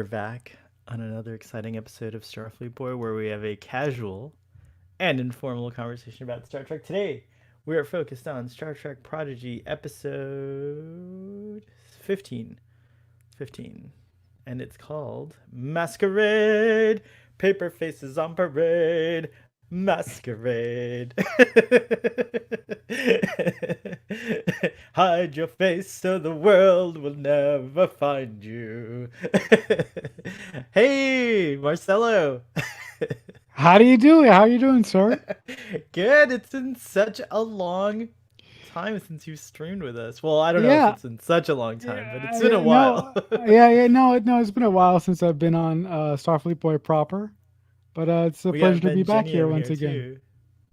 we're back on another exciting episode of Starfleet Boy where we have a casual and informal conversation about Star Trek. Today, we are focused on Star Trek Prodigy episode 15. 15. And it's called Masquerade. Paper faces on parade. Masquerade. Hide your face so the world will never find you. Hey, Marcelo. How do you do it? How are you doing, sir? Good. It's been such a long time since you streamed with us. Well, I don't know if Yeah, it's been such a long time, but yeah, it's been a while. no, no. It's been a while since I've been on Starfleet Boy proper, but it's a We got pleasure to be Ben back here Genium once here again. too.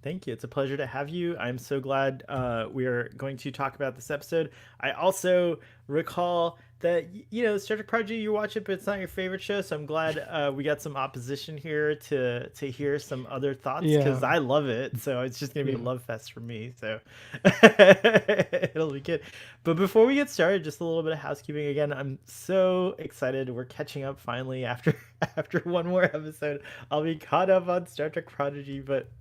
Thank you. It's a pleasure to have you. I'm so glad we are going to talk about this episode. I also recall that Star Trek Prodigy, you watch it, but it's not your favorite show. So I'm glad we got some opposition here to hear some other thoughts because Yeah, I love it. So it's just gonna be a yeah. love fest for me. So it'll be good. But before we get started, just a little bit of housekeeping again. I'm so excited. We're catching up finally after after one more episode. I'll be caught up on Star Trek Prodigy, but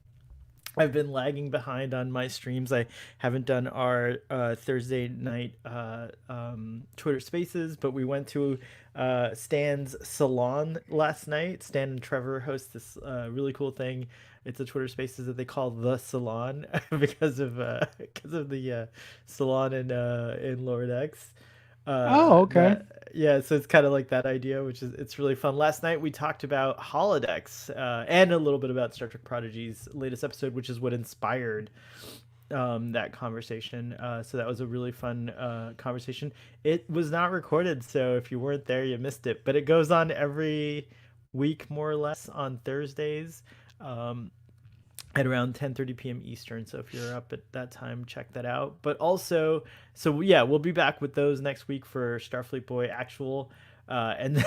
I've been lagging behind on my streams. I haven't done our Thursday night Twitter Spaces, but we went to Stan's salon last night. Stan and Trevor host this really cool thing. It's a Twitter Spaces that they call the Salon because of the salon in Lower Decks. Oh, okay. That yeah, so it's kind of like that idea, which is it's really fun. Last night we talked about holodecks and a little bit about Star Trek Prodigy's latest episode, which is what inspired that conversation. So that was a really fun conversation. It was not recorded, so if you weren't there, you missed it. But it goes on every week, more or less, on Thursdays. At around 10:30 p.m. Eastern. So if you're up at that time, check that out. But also, so yeah, we'll be back with those next week for Starfleet Boy Actual, and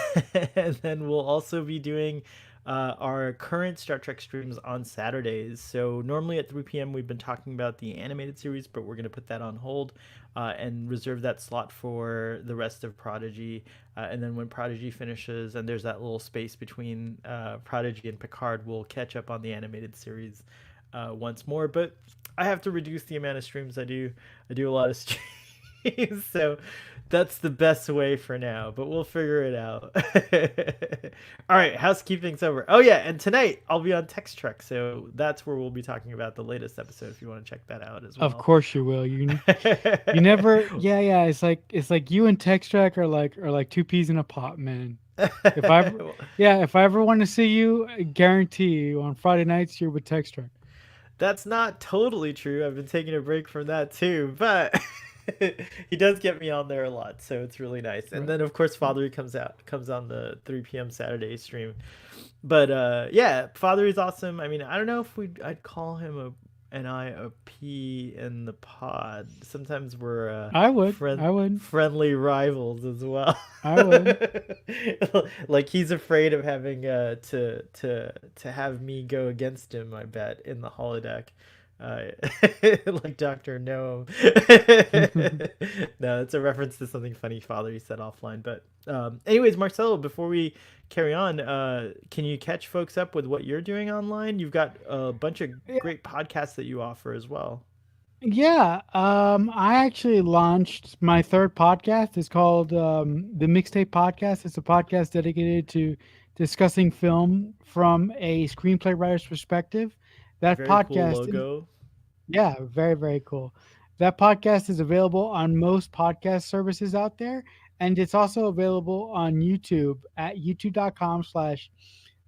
and then we'll also be doing our current Star Trek streams on Saturdays. So normally at 3 p.m. we've been talking about the animated series, but we're gonna put that on hold and reserve that slot for the rest of Prodigy. And then when Prodigy finishes, and there's that little space between Prodigy and Picard, we'll catch up on the animated series once more. But I have to reduce the amount of streams I do. I do a lot of streams, so that's the best way for now. But we'll figure it out. All right, housekeeping's over. Oh yeah, and tonight I'll be on Text Trek, so that's where we'll be talking about the latest episode. If you want to check that out as Of well. course you will. You never. Yeah. It's like you and Textrack are like two peas in a pot, man. If I ever, yeah, if I ever want to see you, I guarantee you on Friday nights you're with Textrack. That's not totally true. I've been taking a break from that too, but he does get me on there a lot, so it's really nice. And Right. then of course Fathery comes on the 3 p.m. Saturday stream. But yeah, Fathery's awesome. I mean, I don't know if I'd call him a P in the pod. Sometimes we're I would. I would. friendly rivals as well. I would. Like he's afraid of having to have me go against him, I bet, in the holodeck. Uh, like Dr. Noam. No, it's a reference to something funny Father he said offline. But anyways, Marcelo, before we carry on, can you catch folks up with what you're doing online? You've got a bunch of great podcasts that you offer as well. Yeah, I actually launched my third podcast. It's called the Mixtape Podcast. It's a podcast dedicated to discussing film from a screenplay writer's perspective. That Very cool podcast is, logo. yeah, very, very cool. That podcast is available on most podcast services out there, and it's also available on YouTube at youtube.com/,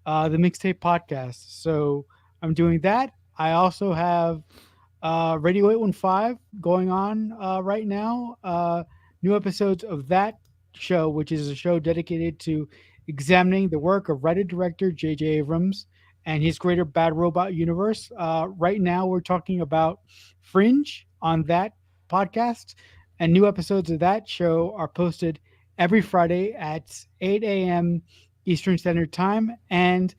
the Mixtape Podcast. So I'm doing that. I also have Radio 815 going on right now. New episodes of that show, which is a show dedicated to examining the work of writer director J.J. Abrams and his greater Bad Robot universe. Right now, we're talking about Fringe on that podcast, and new episodes of that show are posted every Friday at 8 a.m. Eastern Standard Time. And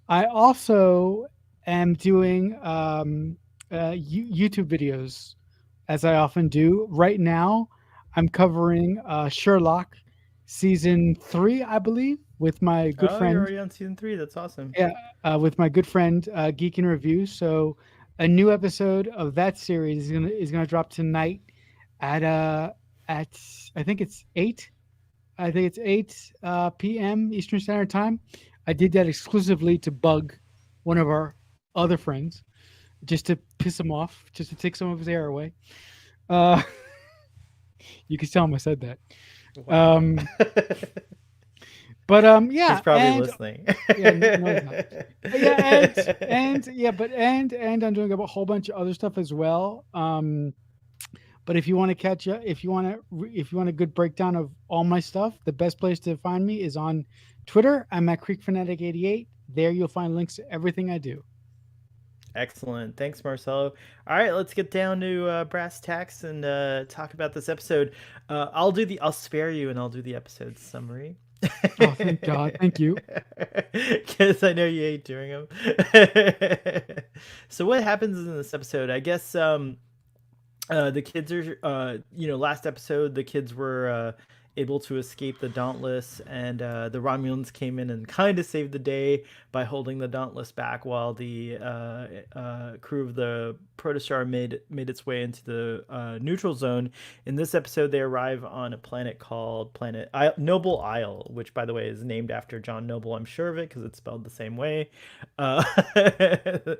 I also am doing YouTube videos, as I often do. Right now, I'm covering Sherlock season 3, I believe. with my good Oh, you're friend. already on season 3. That's awesome. Yeah, with my good friend Geek and Review. So a new episode of that series is gonna drop tonight at at I think it's 8. I think it's 8 p.m. Eastern Standard Time. I did that exclusively to bug one of our other friends, just to piss him off, just to take some of his air away. Uh, you can tell him I said that. Wow. Um, but He's yeah, probably and listening. yeah, no, he's not. Yeah, and yeah, but and I'm doing a whole bunch of other stuff as well. But if you want to catch up, if you want a good breakdown of all my stuff, the best place to find me is on Twitter. I'm at CreekFanatic88. There you'll find links to everything I do. Excellent. Thanks, Marcelo. All right, let's get down to brass tacks and talk about this episode. I'll spare you and I'll do the episode summary. Oh, thank God, thank you. Because I know you hate doing them. So what happens in this episode? I guess the kids are last episode the kids were able to escape the Dauntless, and the Romulans came in and kind of saved the day by holding the Dauntless back while the crew of the protostar made its way into the neutral zone. In this episode, they arrive on a planet called Noble Isle, which, by the way, is named after John Noble. I'm sure of it because it's spelled the same way. The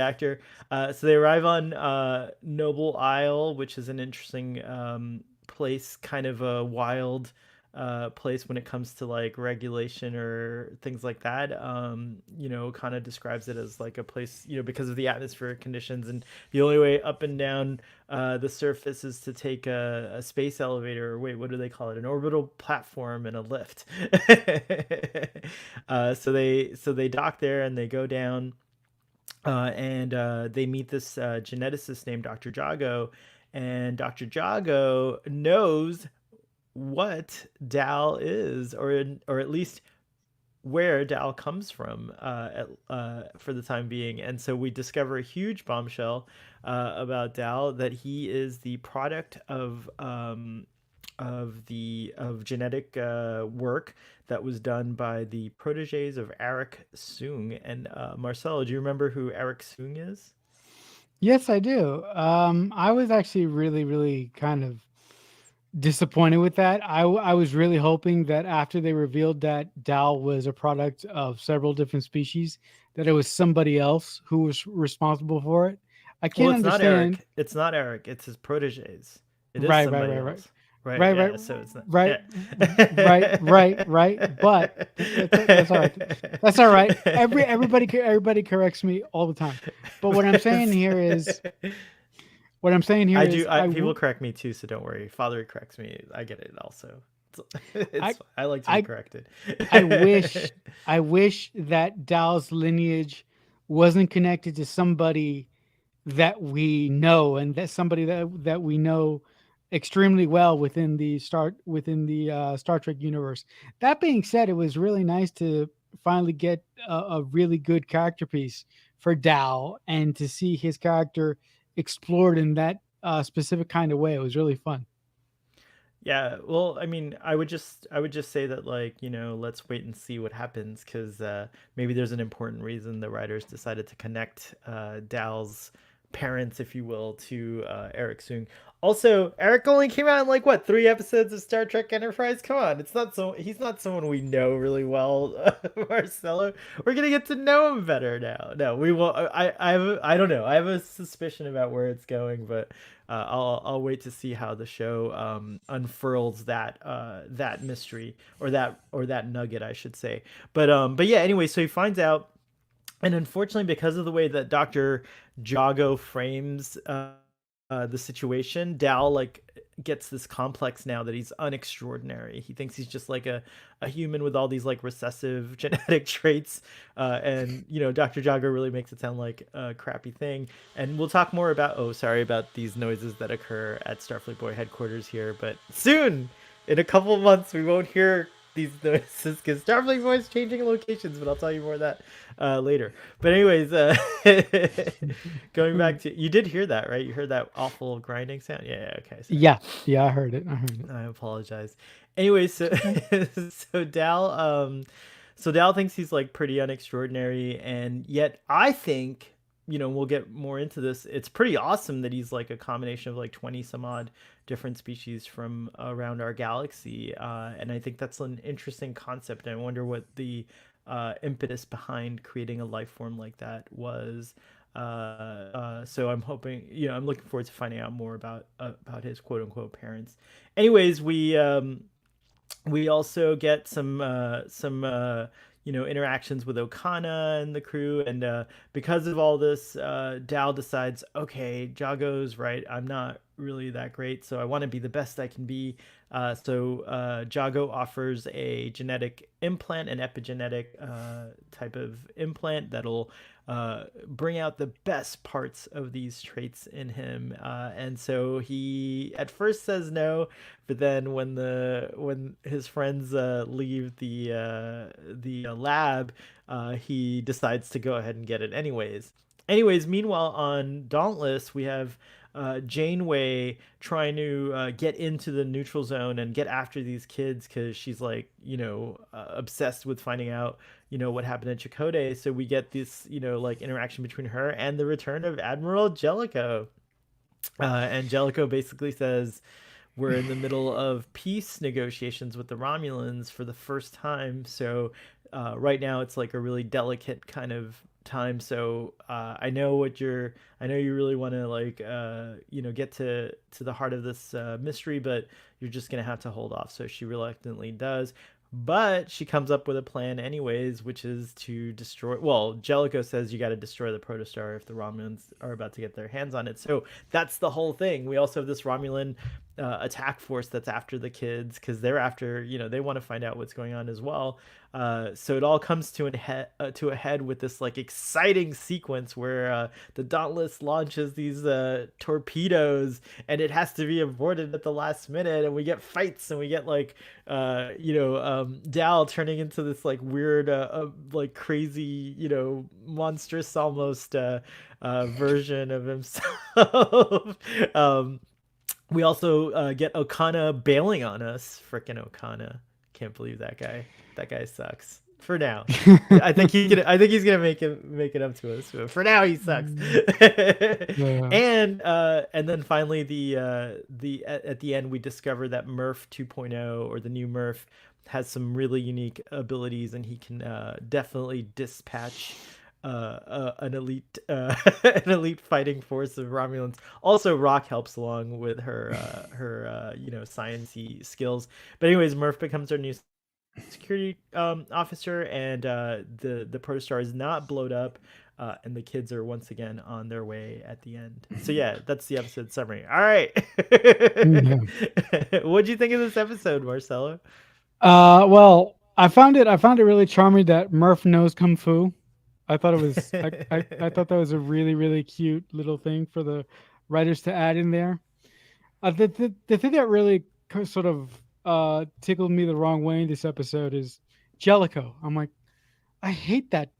actor. So they arrive on Noble Isle, which is an interesting place, kind of a wild place when it comes to like regulation or things like that. Kind of describes it as like a place, because of the atmospheric conditions, and the only way up and down the surface is to take a space elevator, or wait, what do they call it? An orbital platform and a lift. So they dock there and they go down, and they meet this geneticist named Dr. Jago, and Dr. Jago knows what Dal is, or at least where Dal comes from, for the time being. And so we discover a huge bombshell about Dal, that he is the product of genetic work that was done by the proteges of Eric Soong. And Marcelo, do you remember who Eric Soong is? Yes, I do. I was actually really, really kind of disappointed with that. I was really hoping that after they revealed that Dal was a product of several different species, that it was somebody else who was responsible for it. I Well, can't it's not understand. Eric. It's not Eric. It's his proteges. It is Right, right, somebody right, right, else. Right. right, right, Yeah. So it's not. right, Yeah. right. But that's all right. That's all right. Everybody corrects me all the time. But what I'm saying here I is do. People correct me too, so don't worry. Father corrects me. I get it also. I I like to be I corrected. I wish I wish that Dal's lineage wasn't connected to somebody that we know, and that somebody that we know extremely well within the Star Trek universe. That being said, it was really nice to finally get a really good character piece for Dal, and to see his character explored in that specific kind of way. It was really fun. Yeah, well, I mean, I would just say that, like, let's wait and see what happens, because maybe there's an important reason the writers decided to connect Dal's parents, if you will, to Eric Soong. Also, Eric only came out in like what, 3 episodes of Star Trek Enterprise? Come on, he's not someone we know really well, Marcelo. We're gonna get to know him better now. No, we will. I don't know. I have a suspicion about where it's going, but I'll wait to see how the show unfurls that mystery, or that nugget, I should say. But yeah. Anyway, so he finds out, and unfortunately, because of the way that Dr. Jago frames the situation, Dal like gets this complex now that he's unextraordinary. He thinks he's just like a human with all these like recessive genetic traits, and Dr. Jago really makes it sound like a crappy thing. And we'll talk more about, oh, sorry about these noises that occur at Starfleet Boy headquarters here, but soon, in a couple of months, we won't hear these notices because Starfleet voice changing locations, but I'll tell you more of that later. But anyways, going back to, you did hear that, right? You heard that awful grinding sound. Yeah. Yeah, okay. Sorry. Yeah, yeah, I heard it. I heard it. I apologize. Anyway, so It's okay. so Dal so Dal thinks he's like pretty unextraordinary, and yet I think, we'll get more into this. It's pretty awesome that he's like a combination of like 20 some odd different species from around our galaxy. And I think that's an interesting concept. And I wonder what the impetus behind creating a life form like that was. So I'm hoping, I'm looking forward to finding out more about his quote unquote parents. Anyways, we also get some interactions with Okana and the crew, and because of all this, Dal decides, okay, Jago's right, I'm not really that great, so I want to be the best I can be. So Jago offers a genetic implant, an epigenetic type of implant that'll bring out the best parts of these traits in him. And so he at first says no, but then when his friends leave the lab, he decides to go ahead and get it anyways. Meanwhile on Dauntless, we have Janeway trying to get into the neutral zone and get after these kids because she's like, obsessed with finding out, what happened at Chakotay. So we get this, like interaction between her and the return of Admiral Jellicoe. And Jellicoe basically says, we're in the middle of peace negotiations with the Romulans for the first time. So right now it's like a really delicate kind of time. So I know you really want to like get to the heart of this mystery, but you're just gonna have to hold off. So she reluctantly does. But she comes up with a plan anyways, which is to destroy. Well, Jellicoe says you got to destroy the protostar if the Romulans are about to get their hands on it. So that's the whole thing. We also have this Romulan attack force that's after the kids because they're after, they want to find out what's going on as well. So it all comes to a head with this like exciting sequence where the Dauntless launches these torpedoes, and it has to be aborted at the last minute, and we get fights, and we get like Dal turning into this like weird like crazy, monstrous almost version of himself. We also get Okana bailing on us. Frickin' Okana. Can't believe that guy. That guy sucks. For now. I think he's gonna make it up to us. But for now he sucks. Yeah. And then finally at the end we discover that Murf 2.0, or the new Murf, has some really unique abilities, and he can definitely dispatch an elite an elite fighting force of Romulans. Also, Rock helps along with her sciencey skills. But anyways, Murf becomes our new security officer, and the protostar is not blowed up, and the kids are once again on their way at the end. So yeah, that's the episode summary. All right. Yeah. What'd you think of this episode, Marcelo? Well, I found it really charming that Murph knows kung fu. I thought it was I thought that was a really really cute little thing for the writers to add in there. The thing that really sort of tickled me the wrong way in this episode is Jellicoe. I'm like, I hate that.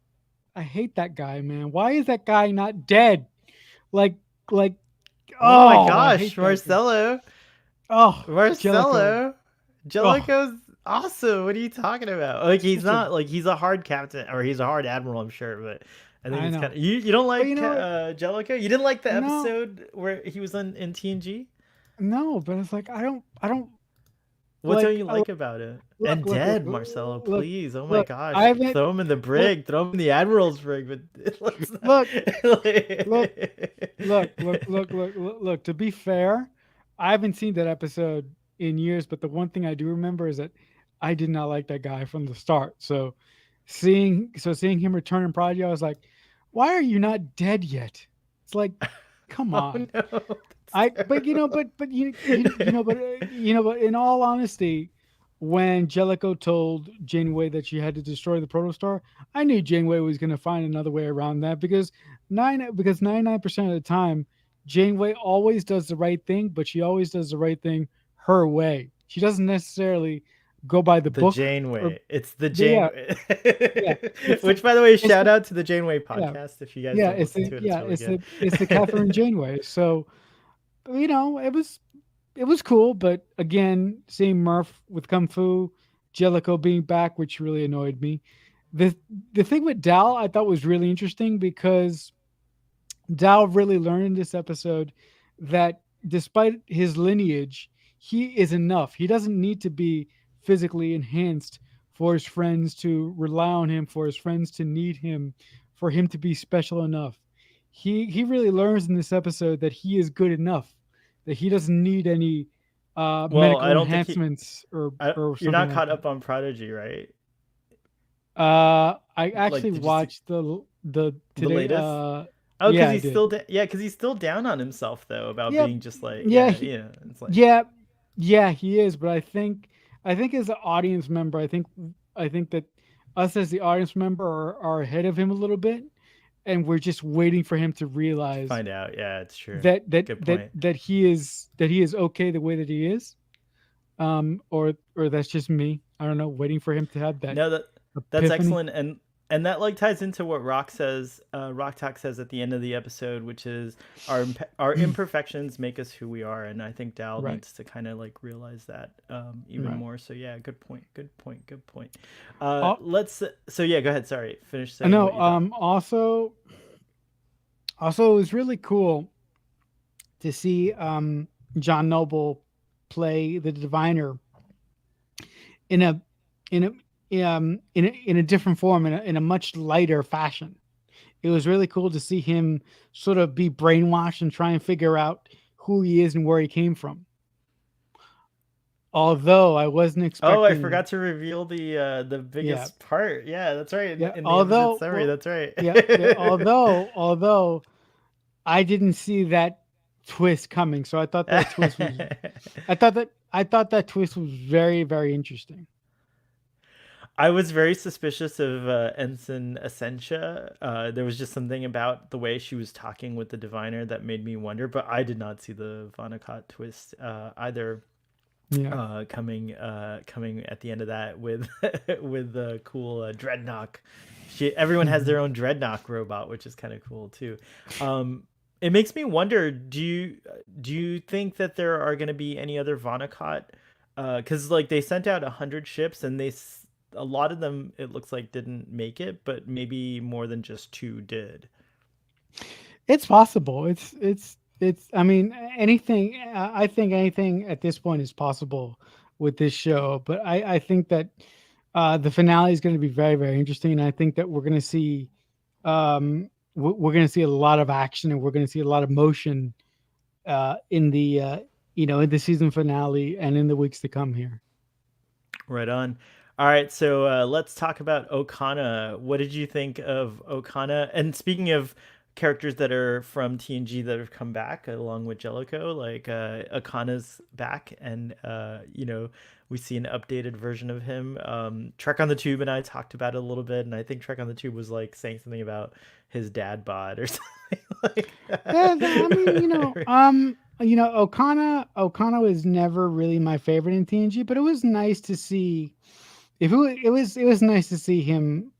I hate that guy, man. Why is that guy not dead? Like, like, Oh my oh, I gosh, hate that guy. Marcelo. Oh, Jellicoe. Marcelo. Oh, Jellicoe's awesome. What are you talking about? Like, he's such a. not like he's a hard captain, or he's a hard admiral, I'm sure, but I think I it's know, kind of, you don't but you like know what? Jellicoe? You didn't like the No, episode where he was in TNG? no. But it's like I don't What don't like. you like about it? Look, And look, look, dead, Marcelo, look, please. Oh my look. I gosh. haven't. Throw him in the Look, brig. Throw him in the admiral's brig, but let's not. look, look, look. To be fair, I haven't seen that episode in years, but the one thing I do remember is that I did not like that guy from the start. So seeing him return in Prodigy, I was like, why are you not dead yet? It's like, come Oh on. no, that's I but terrible. but in all honesty, when Jellicoe told Janeway that she had to destroy the protostar, I knew Janeway was going to find another way around that because 99% of the time Janeway always does the right thing, but she always does the right thing her way. She doesn't necessarily go by the The book, or Janeway. It's the yeah, Janeway. yeah, it's the Which, by the way, it's shout the out to the Janeway yeah, podcast. If you guys yeah, don't listen to it, it's really good. it's the Catherine Janeway. So it was cool, but again, seeing Murph with Kung Fu, Jellicoe being back, which really annoyed me. The the thing with Dal I thought was really interesting because Dal really learned in this episode that despite his lineage, he is enough. He doesn't need to be physically enhanced for his friends to rely on him, for his friends to need him, for him to be special enough. He really learns in this episode that he is good enough, that he doesn't need any Well, I medical don't think he. enhancements or You're something not like caught that. up on Prodigy, right? I Like, actually did you see watched the the today. latest? Oh, Yeah, because I he's did. still yeah, because he's still down on himself though about Yeah, being just like yeah, yeah, it's like yeah, yeah. He is, but I think as an audience member, I think that us as the audience member are ahead of him a little bit, and we're just waiting for him to to realize find out. Yeah, it's true. Good that point. that he is okay the way that he is. Or that's just me. I don't know, waiting for him to have that No, that's epiphany. excellent, and that like ties into what Rock says. Rock Talk says at the end of the episode, which is our imperfections make us who we are, and I think Dal Right, needs to kind of like realize that even right. more. So yeah, good point. Good point. Good point. Uh, Let's. So yeah, go ahead. Sorry, finish I saying know. what you thought. Also, it was really cool to see John Noble play the diviner in a in in a different form, in a much lighter fashion. It was really cool to see him sort of be brainwashed and try and figure out who he is and where he came from. Although I wasn't Oh, I expecting, forgot to reveal the yeah, biggest part. Yeah, that's right. yeah. In the episode summary, Well, that's right. yeah. Although I didn't see that twist coming, so I thought that twist was, I thought that twist was very, very interesting. I was very suspicious of Ensign Essentia. There was just something about the way she was talking with the diviner that made me wonder, but I did not see the Vonnegut twist either. Yeah. Coming at the end of that with with the cool dreadnought. Everyone has their own dreadnought robot, which is kind of cool too. It makes me wonder. Do you think that there are going to be any other Vonnegut? Because like they sent out 100 ships, and a lot of them it looks like didn't make it, but maybe more than just two did. It's possible. It's. I mean, anything. I think anything at this point is possible with this show. But I think that the finale is going to be very, very interesting. And I think that we're going to see, we're going to see a lot of action, and we're going to see a lot of motion in the in the season finale and in the weeks to come here. Right on. All right, so let's talk about Okana. What did you think of Okana? And speaking of characters that are from TNG that have come back along with Jellicoe, like Okana's back, and we see an updated version of him. Trek on the Tube and I talked about it a little bit, and I think Trek on the Tube was like saying something about his dad bod or something like Yeah, I mean, that. Okana was never really my favorite in TNG, but it was nice to see. If it was nice to see him,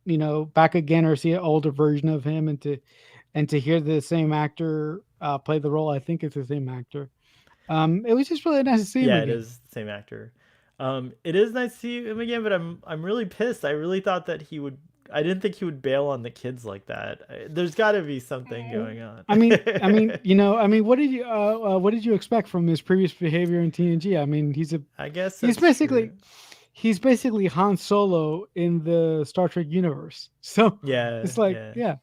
back again, or see an older version of him, and to hear the same actor play the role. I think it's the same actor. It was just really nice to see him Yeah, it again. is the same actor. It is nice to see him again, but I'm really pissed. I really thought that he would. I didn't think he would bail on the kids like that. There's got to be something going on. What did you expect from his previous behavior in TNG? I mean, I guess he's that's true. basically he's basically Han Solo in the Star Trek universe. So Yeah, it's like, yeah, yeah,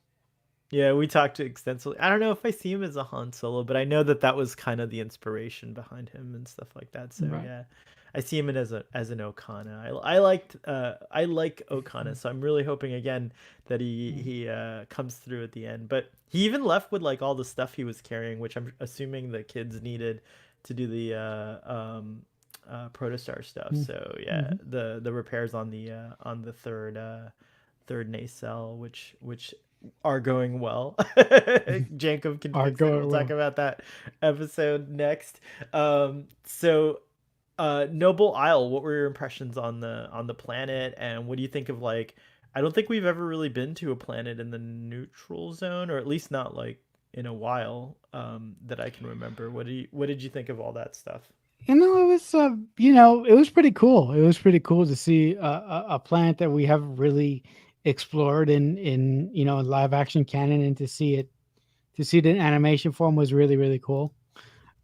yeah. We talked extensively. I don't know if I see him as a Han Solo, but I know that that was kind of the inspiration behind him and stuff like that. So right. yeah, I see him as an Okana. I like Okana, so I'm really hoping again that he comes through at the end. But he even left with like all the stuff he was carrying, which I'm assuming the kids needed to do the protostar stuff. So yeah, Mm-hmm. the repairs on the third nacelle, which are going well. Jacob can Are fix it. going We'll talk well. about that episode next. So Noble Isle. What were your impressions on the planet, and what do you think of like? I don't think we've ever really been to a planet in the neutral zone, or at least not like in a while that I can remember. What did you think of all that stuff? It was it was pretty cool. It was pretty cool to see a planet that we haven't really explored in live action canon, and to see it in animation form was really really cool.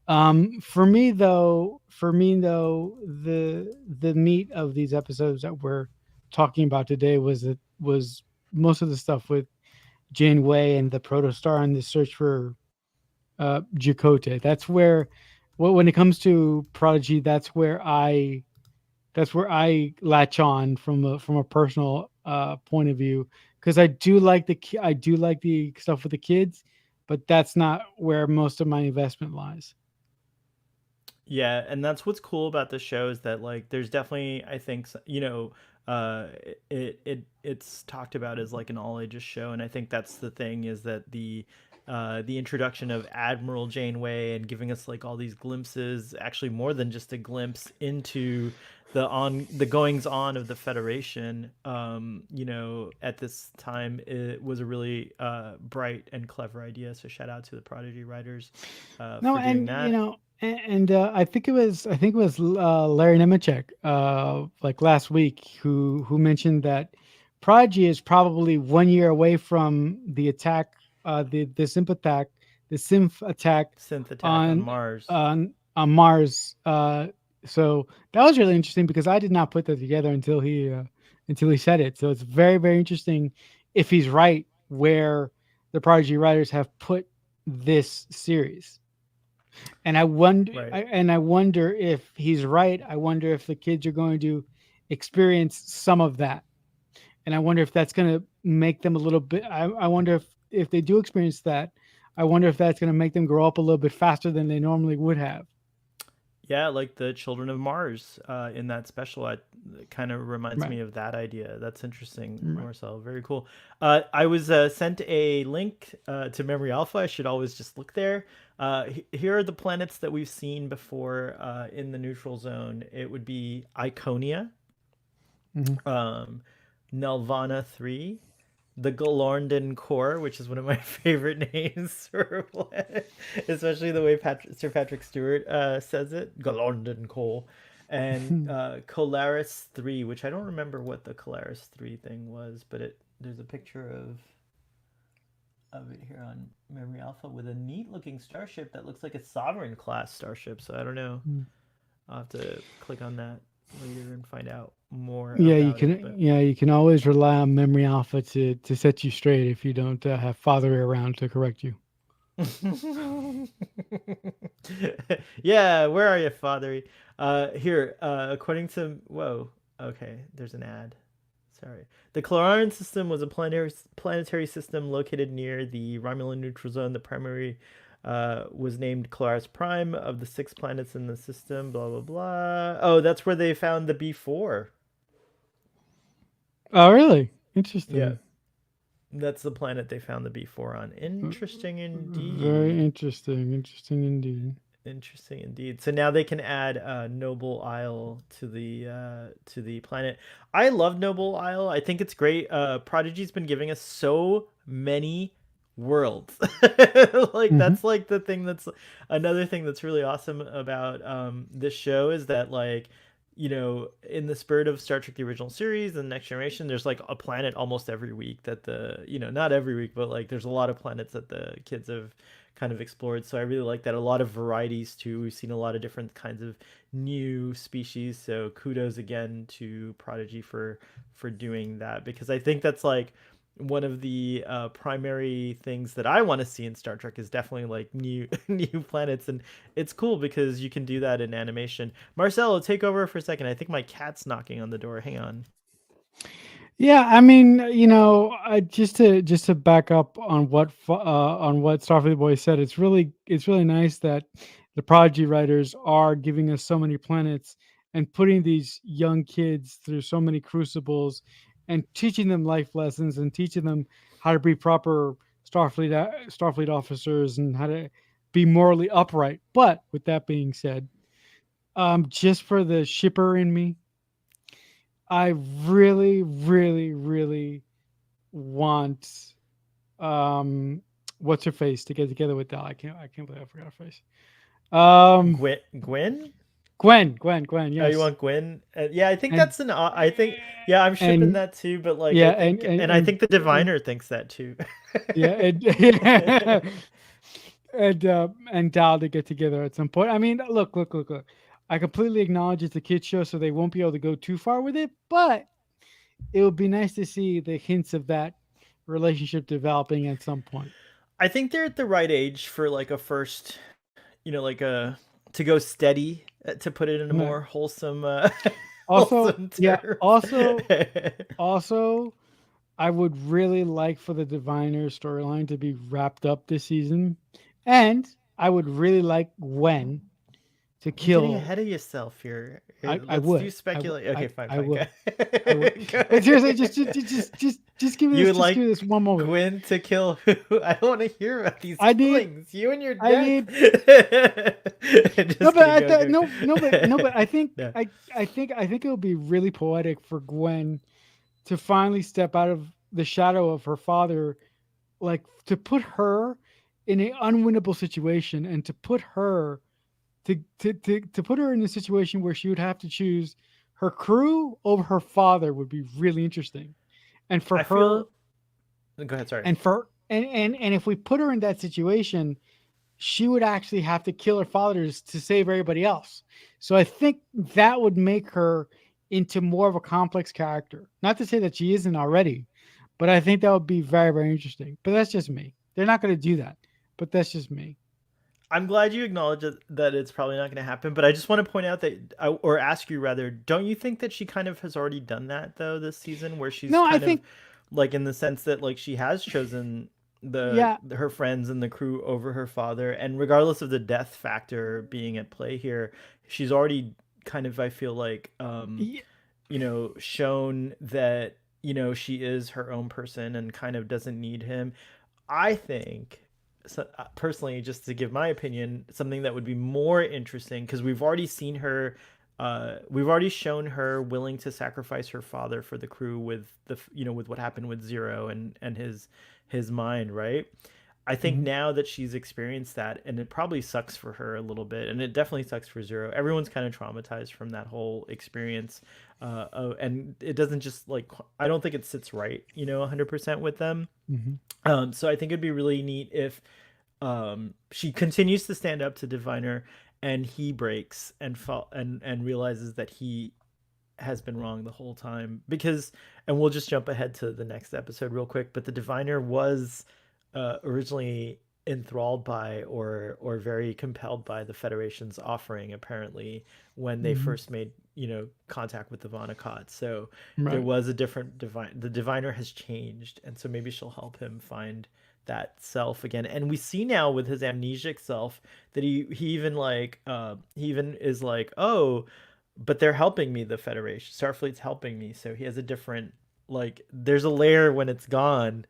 For me though, the meat of these episodes that we're talking about today was most of the stuff with Janeway and the protostar and the search for Jacote. That's where, well, when it comes to Prodigy, that's where I latch on from a personal point of view, because I do like the stuff with the kids, but that's not where most of my investment lies. Yeah, and that's what's cool about the show is that like there's definitely I think it's talked about as like an all ages show, and I think that's the thing is that the introduction of Admiral Janeway and giving us like all these glimpses, actually more than just a glimpse into the goings on of the Federation. At this time it was a really bright and clever idea. So shout out to the Prodigy writers No, for doing and that. I think it was Larry Nemechek, like last week, who mentioned that Prodigy is probably 1 year away from the attack, the Symph attack Synth attack on on Mars. on Mars. So that was really interesting because I did not put that together until he said it. So it's very very interesting if he's right where the Prodigy writers have put this series. And Right. I wonder if he's right. I wonder if the kids are going to experience some of that, and I wonder if that's going to make them a little bit. I wonder if they do experience that. I wonder if that's going to make them grow up a little bit faster than they normally would have. Yeah, like the Children of Mars in that special. It kind of reminds Right. me of that idea. That's interesting, Right. Marcel. Very cool. I was sent a link to Memory Alpha. I should always just look there. Here are the planets that we've seen before in the neutral zone. It would be Iconia, Hmm. um, Nelvana 3, the Galorndon Core, which is one of my favorite names for a planet, especially the way Sir Patrick Stewart says it, Galorndon Core, and Colaris 3, which I don't remember what the Colaris 3 thing was, but there's a picture of it here on Memory Alpha with a neat looking starship that looks like a Sovereign class starship. So I don't know. I'll have to click on that later and find out more Yeah, you about it. can. But Yeah, you can always rely on Memory Alpha to set you straight if you don't have Father around to correct you. yeah, where are you, Father? Here, according to whoa, okay, there's an ad. Sorry. The Cloran system was a planetary system located near the Romulan neutral zone. The primary was named Cloris Prime of the 6 planets in the system. Blah blah blah. Oh, that's where they found the B4. Oh, really? Yeah, Interesting. that's the planet they found the B4 on. Interesting Very indeed. interesting. Interesting indeed. Interesting indeed. So now they can add Noble Isle to the planet. I love Noble Isle. I think it's great. Prodigy's been giving us so many worlds. Like Hmm. that's like the thing that's another thing that's really awesome about this show is that like in the spirit of Star Trek the original series and Next Generation, there's like a planet almost every week that not every week, but like there's a lot of planets that the kids have kind of explored. So I really like that. A lot of varieties too. We've seen a lot of different kinds of new species. So kudos again to Prodigy for doing that because I think that's like one of the primary things that I want to see in Star Trek is definitely like new new planets, and it's cool because you can do that in animation. Marcelo, take over for a second. I think my cat's knocking on the door. Hang on. Yeah, I mean, just to back up on what Starfleet Boy said, it's really nice that the Prodigy writers are giving us so many planets and putting these young kids through so many crucibles and teaching them life lessons and teaching them how to be proper Starfleet officers and how to be morally upright. But with that being said, Just for the shipper in me, I really, really, really want what's her face to get together with Dal. I can't believe I forgot her face. Um, Gwen? Gwen, Oh, you yes, want Gwen? Yeah, I think and that's I think yeah, I'm shipping and that too. But like, yeah, I think, and I think the diviner thinks that too. yeah, and Dal to get together at some point. I mean, look. I completely acknowledge it's a kid show, so they won't be able to go too far with it. But it would be nice to see the hints of that relationship developing at some point. I think they're at the right age for like a first, like a to go steady, to put it in a more No. wholesome, Also, wholesome yeah. terms. Also, I would really like for the Diviner storyline to be wrapped up this season, and I would really like Gwen to You're getting kill. ahead of yourself here. Here, I let's do would. speculate. Okay, fine, I fine. Go. would. I would. Go But seriously, ahead. just give me You this. would Just give like me this one moment. Gwen to kill who? I don't want to hear about these I need. killings. You and your I death. need. No, Just but kidding. Go, go. no, but I think No. I think it would be really poetic for Gwen to finally step out of the shadow of her father, like to put her in an unwinnable situation, and to put her to put her in a situation where she would have to choose her crew over her father would be really interesting. And for I her, feel. Go ahead. Sorry. and if we put her in that situation, she would actually have to kill her father to save everybody else. So I think that would make her into more of a complex character. Not to say that she isn't already, but I think that would be very, very interesting. But that's just me. They're not going to do that, but that's just me. I'm glad you acknowledge that it's probably not going to happen, but I just want to point out that, or ask you rather, don't you think that she kind of has already done that though this season, where she's No, I kind of think like in the sense that like she has chosen yeah. her friends and the crew over her father, and regardless of the death factor being at play here, she's already kind of, I feel like, shown that she is her own person and kind of doesn't need him. I think, so, personally, just to give my opinion, something that would be more interesting, because we've already seen her, we've already shown her willing to sacrifice her father for the crew with with what happened with Zero and his mind, right? I think Mhm, now that she's experienced that, and it probably sucks for her a little bit, and it definitely sucks for Zero. Everyone's kind of traumatized from that whole experience, and it doesn't just like, I don't think it sits right, 100% with them. mhm, So I think it'd be really neat if, she continues to stand up to Diviner, and he breaks and fall and realizes that he has been wrong the whole time. Because, and we'll just jump ahead to the next episode real quick, but the Diviner was, originally enthralled by, or very compelled by, the Federation's offering, apparently, when they mhm. first made contact with the Vonnegut. So there Right. was a different divine. The Diviner has changed, and so maybe she'll help him find that self again. And we see now with his amnesic self that he even like, he even is like, oh, but they're helping me, the Federation, Starfleet's helping me. So he has a different, like, there's a layer when it's gone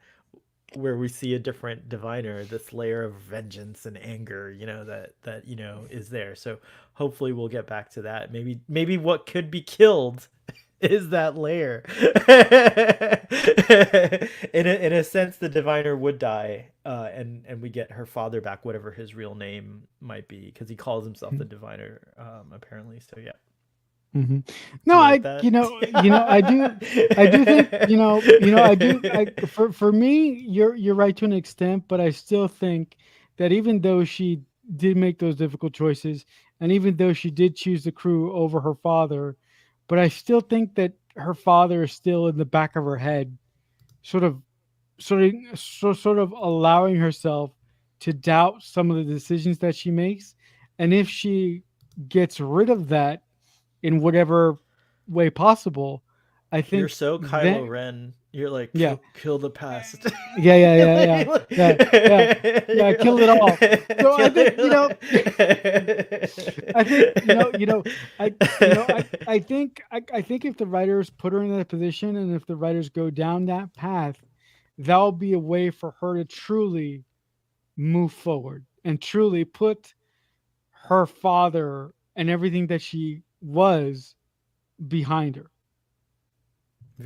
where we see a different diviner, this layer of vengeance and anger, that is there. So hopefully we'll get back to that. Maybe what could be killed is that layer. In a sense, the diviner would die, and we get her father back, whatever his real name might be, because he calls himself the diviner, apparently. So yeah. Hmm. Do No, you like that? I do think, I do, Yeah. for me, you're right to an extent, but I still think that even though she did make those difficult choices, and even though she did choose the crew over her father, but I still think that her father is still in the back of her head, sort of, sort of allowing herself to doubt some of the decisions that she makes, and if she gets rid of that in whatever way possible, I You're think so Kylo then Ren. You're like, yeah, kill the past. yeah, yeah, You're yeah, yeah, like- yeah, yeah, yeah, you're killed it all. So I think you're I think like- I think if the writers put her in that position, and if the writers go down that path, that'll be a way for her to truly move forward and truly put her father. and everything that she was behind her.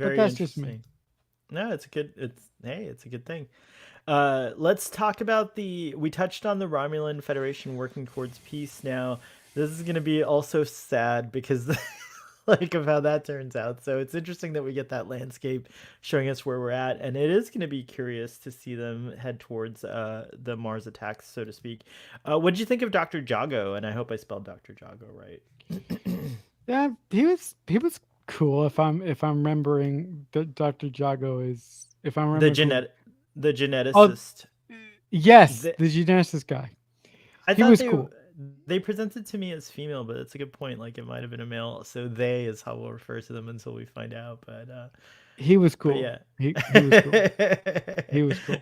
But Very that's just me. interesting. No, it's a good. It's hey, it's a good thing. Let's talk about the. We touched on the Romulan Federation working towards peace. Now, this is going to be also sad because, like, of how that turns out. So it's interesting that we get that landscape showing us where we're at, and it is going to be curious to see them head towards the Mars attacks, so to speak. What did you think of Doctor Jago? And I hope I spelled Doctor Jago right. Yeah, he was cool. If I'm remembering, Dr. Jago is, if I'm The remembering who. the Oh, geneticist. yes, The, the geneticist guy. I He thought was cool. they presented to me as female, but it's a good point. Like it might have been a male, so they is how we'll refer to them until we find out. He was But cool. yeah. He was cool. He was cool.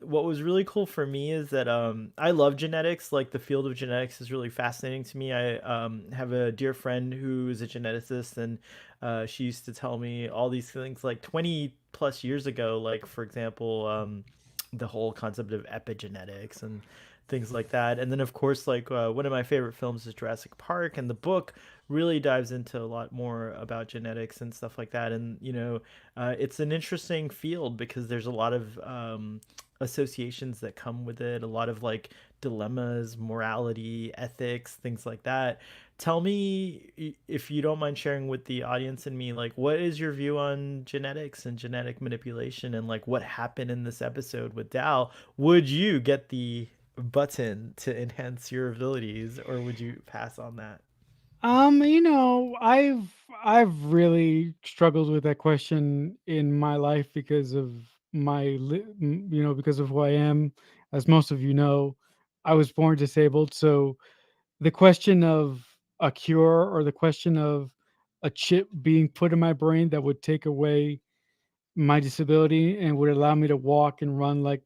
What was really cool for me is that I love genetics. Like the field of genetics is really fascinating to me. I have a dear friend who is a geneticist, and she used to tell me all these things like 20 plus years ago. Like for example, the whole concept of epigenetics and things like that. And then of course, like one of my favorite films is Jurassic Park, and the book really dives into a lot more about genetics and stuff like that. And it's an interesting field because there's a lot of associations that come with it, a lot of like dilemmas, morality, ethics, things like that. Tell me, if you don't mind sharing with the audience and me, like what is your view on genetics and genetic manipulation, and like what happened in this episode with Dal? Would you get the button to enhance your abilities, or would you pass on that? I've really struggled with that question in my life because of because of who I am. As most of you know, I was born disabled, so the question of a cure, or the question of a chip being put in my brain that would take away my disability and would allow me to walk and run like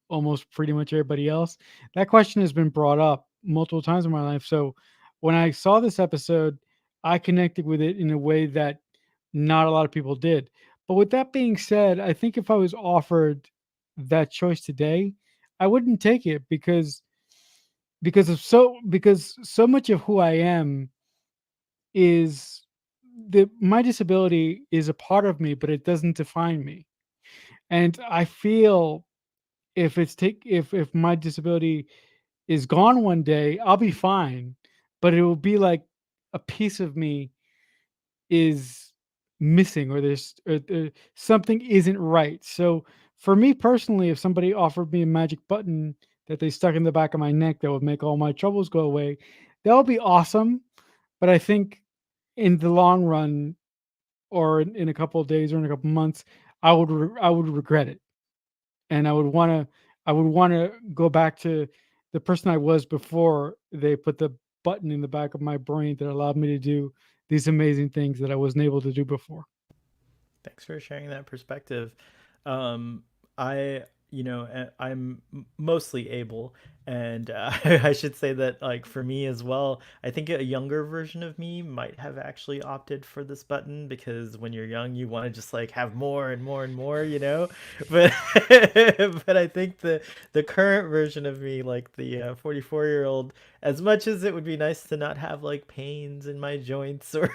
almost pretty much everybody else. That question has been brought up multiple times in my life. So when I saw this episode, I connected with it in a way that not a lot of people did. But with that being said, I think if I was offered that choice today, I wouldn't take it because so much of who I am is the my disability is a part of me, but it doesn't define me. And I feel if my disability is gone one day, I'll be fine, but it will be like a piece of me is missing, or something isn't right. So for me personally, if somebody offered me a magic button that they stuck in the back of my neck that would make all my troubles go away, that would be awesome. But I think in the long run, or in a couple of days or in a couple of months, I would regret it, and I would want to go back to the person I was before they put the button in the back of my brain that allowed me to do these amazing things that I wasn't able to do before. Thanks for sharing that perspective. Um, I, I'm mostly able, and I should say that, like, for me as well, I think a younger version of me might have actually opted for this button because when you're young, you want to just like have more and more and more, you know. But but I think the current version of me, like the 44-year-old, as much as it would be nice to not have like pains in my joints or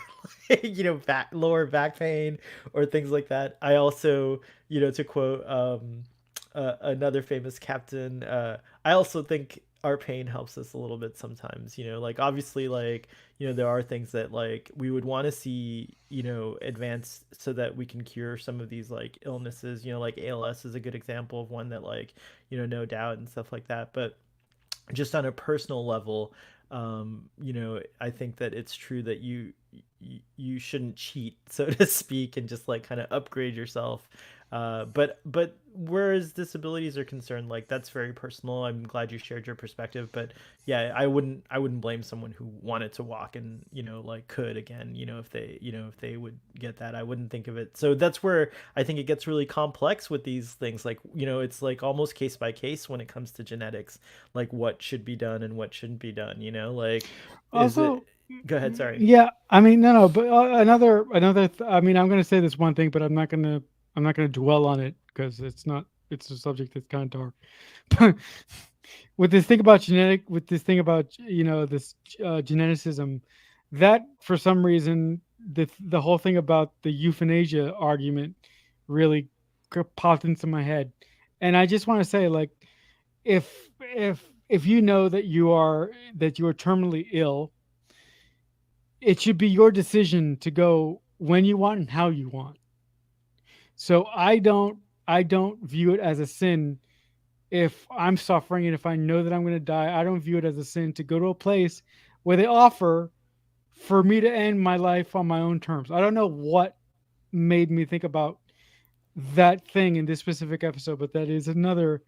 like, back lower back pain or things like that. I also, to quote another famous captain, I also think our pain helps us a little bit sometimes. Like obviously, like there are things that like we would want to see, advance so that we can cure some of these like illnesses. Like ALS is a good example of one that like no doubt and stuff like that. But just on a personal level, I think that it's true that you shouldn't cheat, so to speak, and just like kind of upgrade yourself. But whereas disabilities are concerned, like that's very personal. I'm glad you shared your perspective, but yeah, I wouldn't blame someone who wanted to walk and like could again. If they would get that, I wouldn't think of it. So that's where I think it gets really complex with these things. Like it's like almost case by case when it comes to genetics, like what should be done and what shouldn't be done. Like is it? Also, Go ahead. Sorry. yeah, I mean, no, but I mean, I'm going to say this one thing, but I'm not going to dwell on it because it's not, it's a subject that's kind of dark. with this thing about this geneticism, that for some reason the whole thing about the euthanasia argument really popped into my head, and I just want to say, like, if you know that you are terminally ill, it should be your decision to go when you want and how you want. So I don't view it as a sin if I'm suffering and if I know that I'm going to die. I don't view it as a sin to go to a place where they offer for me to end my life on my own terms. I don't know what made me think about that thing in this specific episode, but that is another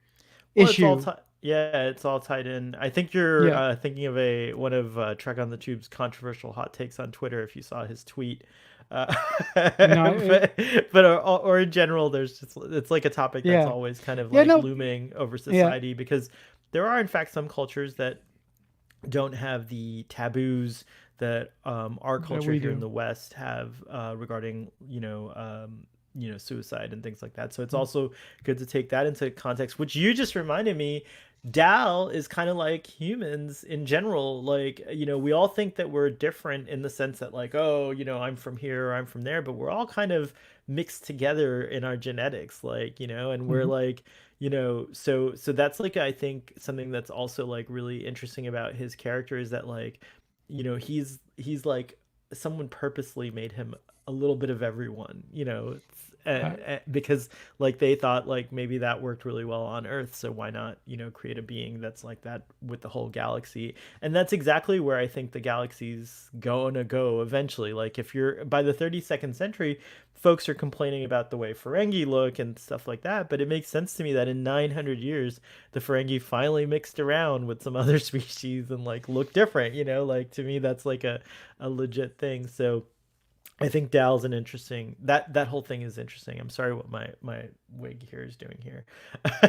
Well, it's all issue. yeah, it's all tied in. I think you're Yeah. thinking of a one of Trek on the Tube's controversial hot takes on Twitter. If you saw his tweet, No, it, but in general, there's just it's like a topic that's yeah. always kind of Yeah, like no. looming over Yeah. society because there are in fact some cultures that don't have the taboos that our That culture we here in do. the West have regarding suicide and things like that. So it's also good to take that into context. Which you just reminded me, Dal is kind of like humans in general. Like we all think that we're different in the sense that like oh I'm from here or I'm from there, but we're all kind of mixed together in our genetics, like and we're Mhm. like so that's like I think something that's also like really interesting about his character is that like he's like someone purposely made him a little bit of everyone, Uh, because like they thought like maybe that worked really well on Earth, so why not create a being that's like that with the whole galaxy. And that's exactly where I think the galaxy's gonna go eventually. Like if you're by the 32nd century, folks are complaining about the way Ferengi look and stuff like that, but it makes sense to me that in 900 years the Ferengi finally mixed around with some other species and like look different, like to me that's like a legit thing. So I think Dal's an interesting that whole thing is interesting. I'm sorry what my wig here is doing here.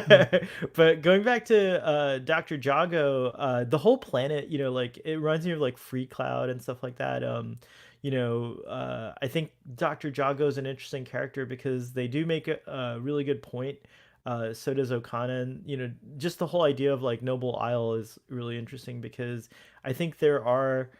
mm, But going back to Dr. Jago, the whole planet, like it reminds me of like Free Cloud and stuff like that. I think Dr. Jago is an interesting character because they do make a really good point. So does Okana, and just the whole idea of like Noble Isle is really interesting because I think there are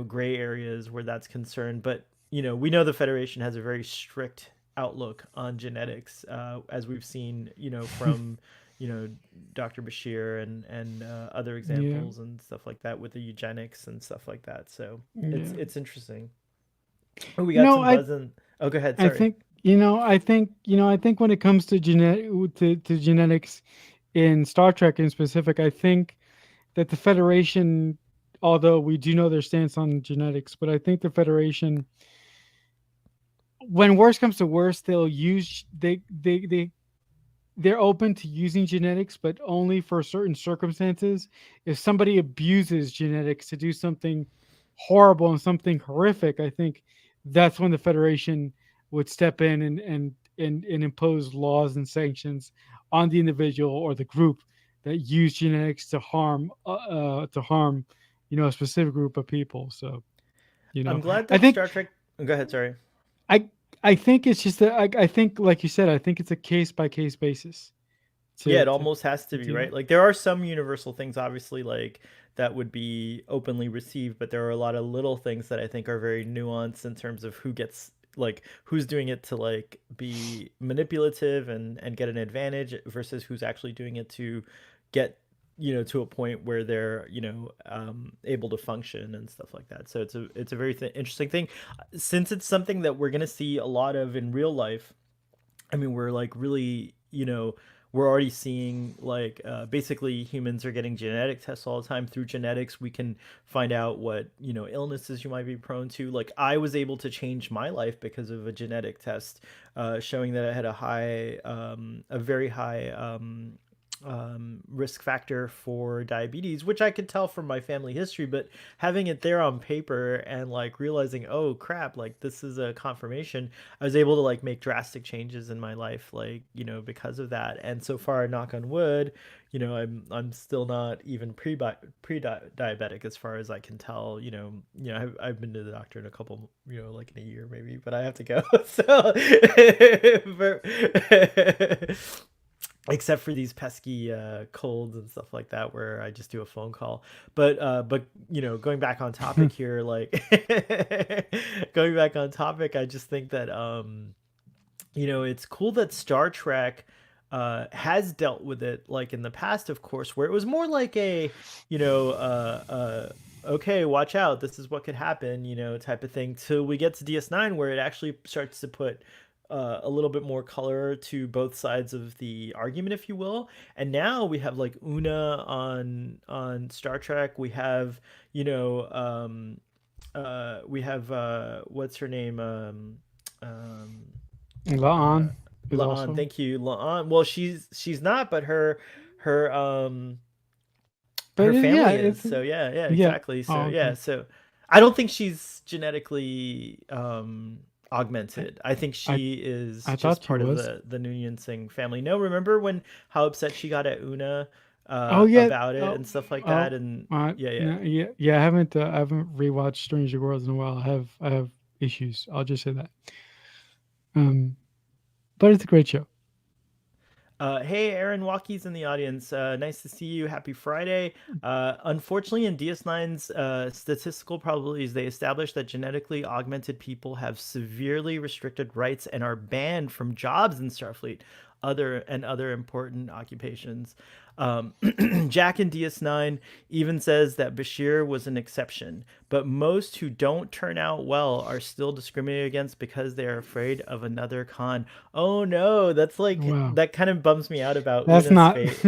gray areas where that's concerned, but we know the Federation has a very strict outlook on genetics, as we've seen, from you know Dr. Bashir and other yeah. examples and stuff like that with the eugenics and stuff like that. So it's Yeah. it's interesting. Oh, we You got know, some I buzzing. Oh, go ahead. I Sorry. think I think when it comes to to genetics in Star Trek in specific, I think that the Federation, although we do know their stance on genetics, but I think the Federation, when worse comes to worse, they're open to using genetics, but only for certain circumstances. If somebody abuses genetics to do something horrible and something horrific, I think that's when the Federation would step in and impose laws and sanctions on the individual or the group that use genetics to harm, a specific group of people. So, you I'm know, glad I that think Star Trek. Oh, go ahead. Sorry. I I think it's just that I think, like you said, I think it's a case by case basis Yeah, to it to almost has to to be, deal. right? Like there are some universal things obviously like that would be openly received, but there are a lot of little things that I think are very nuanced in terms of who gets like who's doing it to like be manipulative and get an advantage versus who's actually doing it to get to a point where they're able to function and stuff like that. So it's a very interesting thing since it's something that we're going to see a lot of in real life. I mean, we're like really, we're already seeing like basically humans are getting genetic tests all the time. Through genetics, we can find out what, illnesses you might be prone to. Like I was able to change my life because of a genetic test showing that I had a very high risk factor for diabetes, which I could tell from my family history, but having it there on paper and like realizing, oh crap, like this is a confirmation, I was able to like make drastic changes in my life, like, because of that. And so far, knock on wood, I'm still not even pre diabetic as far as I can tell. I've been to the doctor in a couple, like in a year maybe, but I have to go. So, except for these pesky colds and stuff like that where I just do a phone call. But going back on topic here, like going back on topic, I just think that it's cool that Star Trek has dealt with it, like in the past, of course, where it was more like a, you know, okay, watch out, this is what could happen, type of thing, till we get to DS9, where it actually starts to put a little bit more color to both sides of the argument, if you will. And now we have like Una on Star Trek. We have, we have what's her name? Um, Laan is Laan, also, thank you, Laan. Well, she's not, but her but her yeah, family is. it's So yeah, yeah, yeah. exactly. So Oh, yeah, okay. so I don't think she's genetically I augmented. I think I, she is I just thought she part of was. the Noonien Singh family. No, remember when how upset she got at Una Oh yeah. about it Oh and stuff like that? oh. And yeah, yeah. No, yeah, yeah. I haven't rewatched Stranger Worlds in a while. I have issues. I'll just say that. Um, but it's a great show. Hey, Aaron Walkie's in the audience. Nice to see you. Happy Friday. Unfortunately, in DS9's statistical probabilities, they established that genetically augmented people have severely restricted rights and are banned from jobs in Starfleet, other important occupations. Jack in DS9 even says that Bashir was an exception, but most who don't turn out well are still discriminated against because they are afraid of another con. Oh no, that's like Wow, that kind of bums me out about that's Una's not. fate.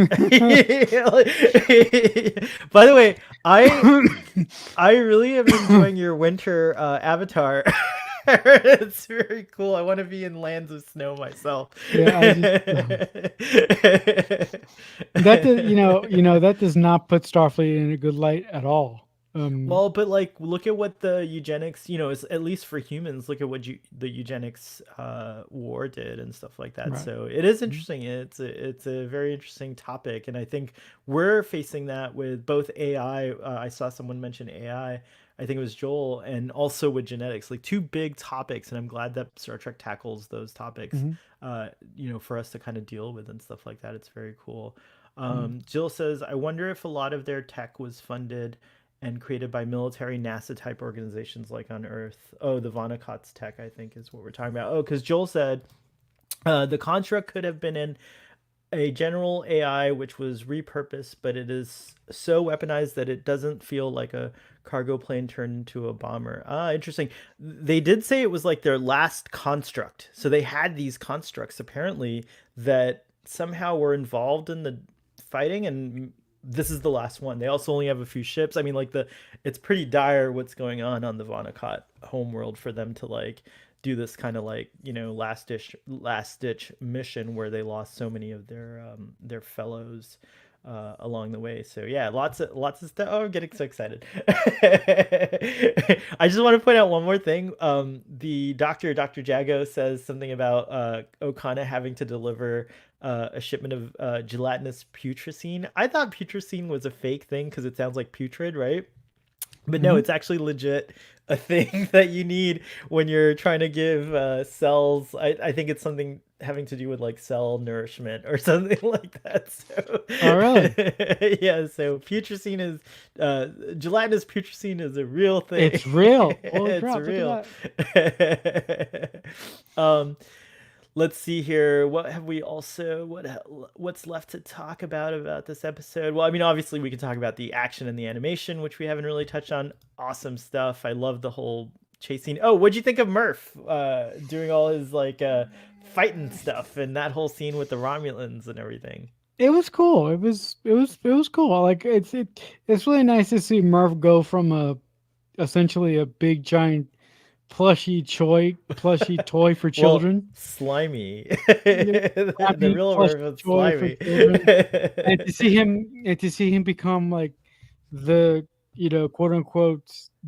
By the way, I really am enjoying your winter avatar. It's very cool. I want to be in lands of snow myself. Yeah, I just that does, that does not put Starfleet in a good light at all. Well, but like, look at what the eugenics, is at least for humans. Look at what the eugenics war did and stuff like that. Right. So it is Mhm. interesting. It's a very interesting topic, and I think we're facing that with both AI. I saw someone mention AI. I think it was Joel, and also with genetics, like two big topics. And I'm glad that Star Trek tackles those topics. Mhm. For us to kind of deal with and stuff like that. It's very cool. Mhm. Jill says, I wonder if a lot of their tech was funded and created by military NASA type organizations like on Earth. Oh, the Vonnegutt's tech, I think, is what we're talking about. Oh, because Joel said the construct could have been in a general AI which was repurposed, but it is so weaponized that it doesn't feel like a cargo plane turned into a bomber. Ah, interesting. They did say it was like their last construct. So they had these constructs apparently that somehow were involved in the fighting, and this is the last one. They also only have a few ships. I mean, like it's pretty dire what's going on the Vonnegut homeworld for them to like do this kind of like last ditch mission where they lost so many of their fellows along the way. So yeah, lots of stuff. Oh, I'm getting so excited. I just want to point out one more thing. The Dr. Jago says something about Okana having to deliver a shipment of gelatinous putrescine. I thought putrescine was a fake thing because it sounds like putrid, right? But no, Mhm. it's actually legit a thing that you need when you're trying to give cells. I think it's something having to do with like cell nourishment or something like that. So Oh, really? yeah, so putrescine is gelatinous putrescine is a real thing. It's real. Holy It's crap! Look at real. that. um let's see here. What have we also what's left to talk about this episode? Well, I mean, obviously we could talk about the action and the animation, which we haven't really touched on. Awesome stuff. I love the whole chasing. Oh, what'd you think of Murf doing all his like fighting stuff and that whole scene with the Romulans and everything? It was cool. It was cool. Like it's really nice to see Murph go from a essentially a big giant plushy toy for Well, children. slimy. Yeah, The happy real plushy Murf was toy for slimy. children, and to see him become like the quote unquote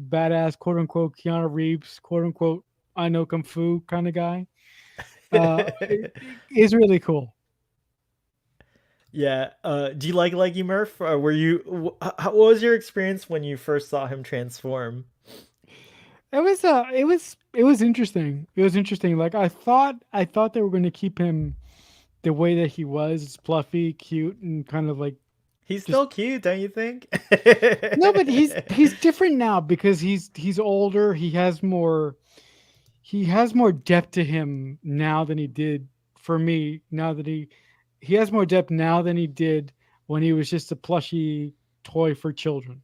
badass quote unquote Keanu Reeves quote unquote I know kung fu kind of guy. Is really cool. Yeah. Do you like Leggy Murph? Or were you? What was your experience when you first saw him transform? It was interesting. It was interesting. Like I thought they were going to keep him the way that he was, fluffy, cute, and kind of like He's just still cute, don't you think? no, but he's different now because he's older. He has more depth to him now than he did for me. Now that he has more depth now than he did when he was just a plushy toy for children.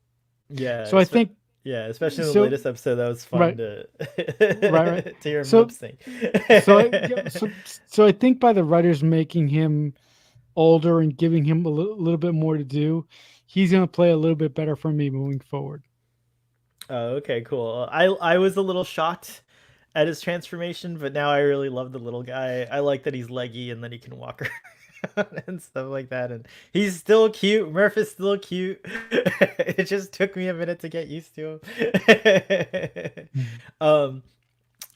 Yeah, So I think yeah, especially in the so. latest episode, that was fun Right, to right. to hear him lip So sync. yeah, so I think by the writers making him older and giving him a little bit more to do, he's going to play a little bit better for me moving forward. Oh, okay, cool. I was a little shocked at his transformation, but now I really love the little guy. I like that he's leggy and that he can walk around and stuff like that. And he's still cute. Murph is still cute. It just took me a minute to get used to him. Mhm. um,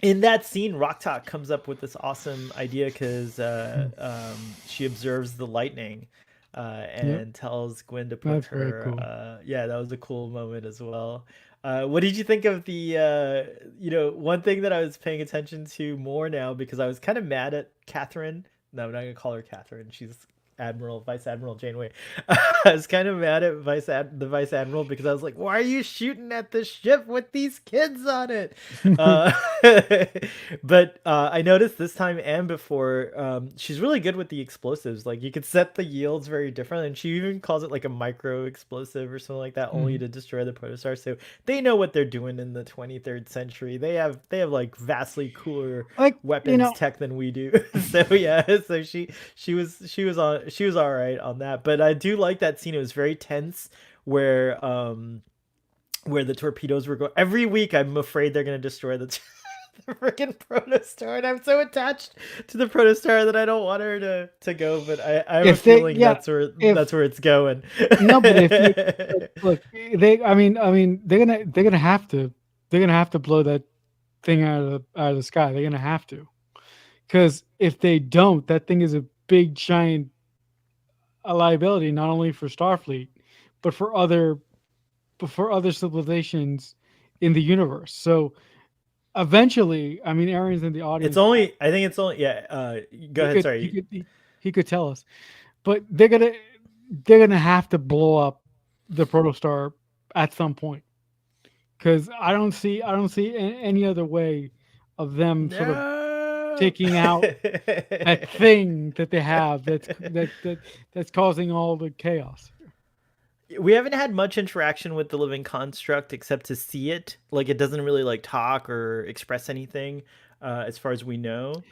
in that scene, Rock Talk comes up with this awesome idea because she observes the lightning Yep, and tells Gwen to put that's very her. cool. Yeah, that was a cool moment as well. What did you think of the? One thing that I was paying attention to more now because I was kind of mad at Catherine. No, I'm not gonna call her Catherine. She's Vice Admiral Janeway. I was kind of mad at the Vice Admiral because I was like, "Why are you shooting at the ship with these kids on it?" Uh, but I noticed this time and before, she's really good with the explosives. Like you could set the yields very different, and she even calls it like a micro explosive or something like that, only Mhm. to destroy the protostar. So they know what they're doing in the 23rd century. They have like vastly cooler Like weapons tech than we do. So yeah, so she was all right on that. But I do like that scene. It was very tense where the torpedoes were going. Every week I'm afraid they're going to destroy the the freaking protostar, and I'm so attached to the protostar that I don't want her to go, but I have a if they feeling yeah if that's where it's going. no, but if you look, I mean they're gonna have to blow that thing out of the sky. They're gonna have to, because if they don't, that thing is a big giant a liability not only for Starfleet but for other civilizations in the universe. So eventually, I mean, Aaron's in the It's audience. only I think it's only yeah, go He ahead, could he sorry. could he could tell us, but they're gonna have to blow up the protostar at some point, because I don't see any other way of them sort of No. taking out that thing that they have that's causing all the chaos. We haven't had much interaction with the living construct except to see it. Like it doesn't really like talk or express anything, as far as we know.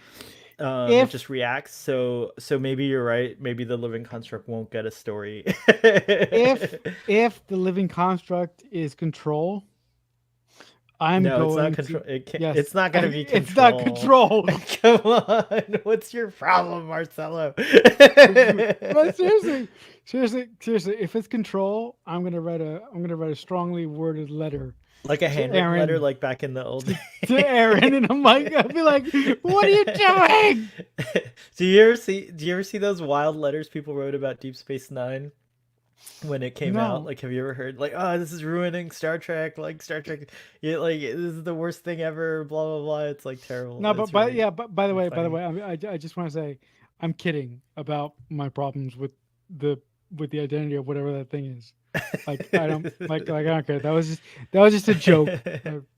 It If just reacts. So maybe you're right. Maybe the living construct won't get a story. if if the living construct is control, I'm No, it's not going to control. It can't. It's yes, not gonna be it's not control. control. Come on, what's your problem, Marcelo? But seriously, if it's control, I'm gonna write a strongly worded letter Like a to handwritten letter, Aaron like back in the old to Aaron, and I'll be like, "What are you doing?" Do you ever see those wild letters people wrote about Deep Space Nine when it came out? No, Like, have you ever heard like, "Oh, this is ruining Star Trek. Like Star Trek, yeah, like this is the worst thing ever." Blah blah blah. It's like terrible. no, It's but really yeah, but by the way, funny. I just want to say, I'm kidding about my problems the with the identity of whatever that thing is. Like I don't I don't care. That was just a joke.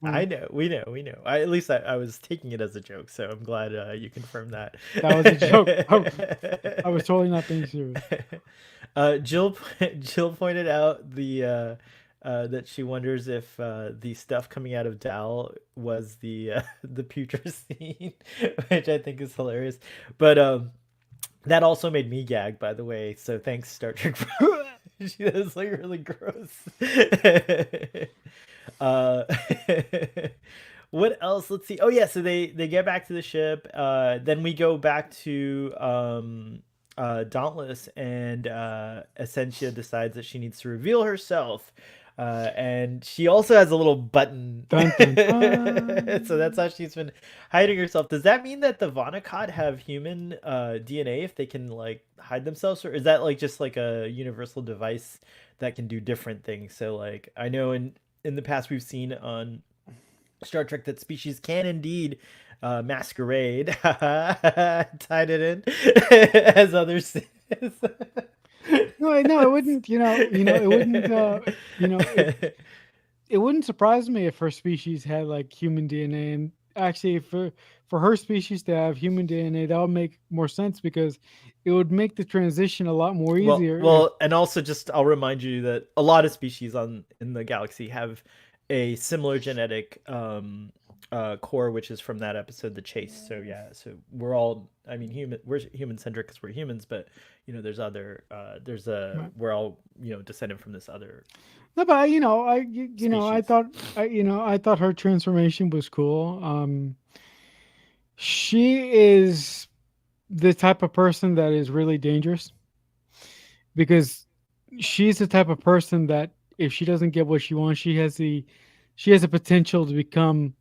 I know, we know. At least I was taking it as a joke, so I'm glad you confirmed that. That was a joke. I was totally not being serious. Jill Jill pointed out that she wonders if the stuff coming out of Dal was the putrescine, which I think is hilarious. But that also made me gag, by the way. So thanks, Star Trek. That was like really gross. uh, what else? Let's see. Oh yeah, so they get back to the ship. Then we go back to Dauntless, and Essentia decides that she needs to reveal herself. And she also has a little button. Dun dun So that's dun. how she's been hiding herself. Does that mean that the Vonnegut have human DNA if they can like hide themselves, or is that like just like a universal device that can do different things? So like I know in the past we've seen on Star Trek that species can indeed Masquerade tied it in as others. No, no, it wouldn't. It wouldn't. You know, it wouldn't surprise me if her species had like human DNA. And actually, for her species to have human DNA, that would make more sense because it would make the transition a lot more Well, easier. If well, and also just I'll remind you that a lot of species on in the galaxy have a similar genetic core, which is from that episode, The Chase. So yeah, so we're all, I mean, we're human centric because we're humans, but there's other, we're all descended from this other no, but I species. thought I thought her transformation was cool. She is the type of person that is really dangerous because she's the type of person that if she doesn't get what she wants, she has the potential to become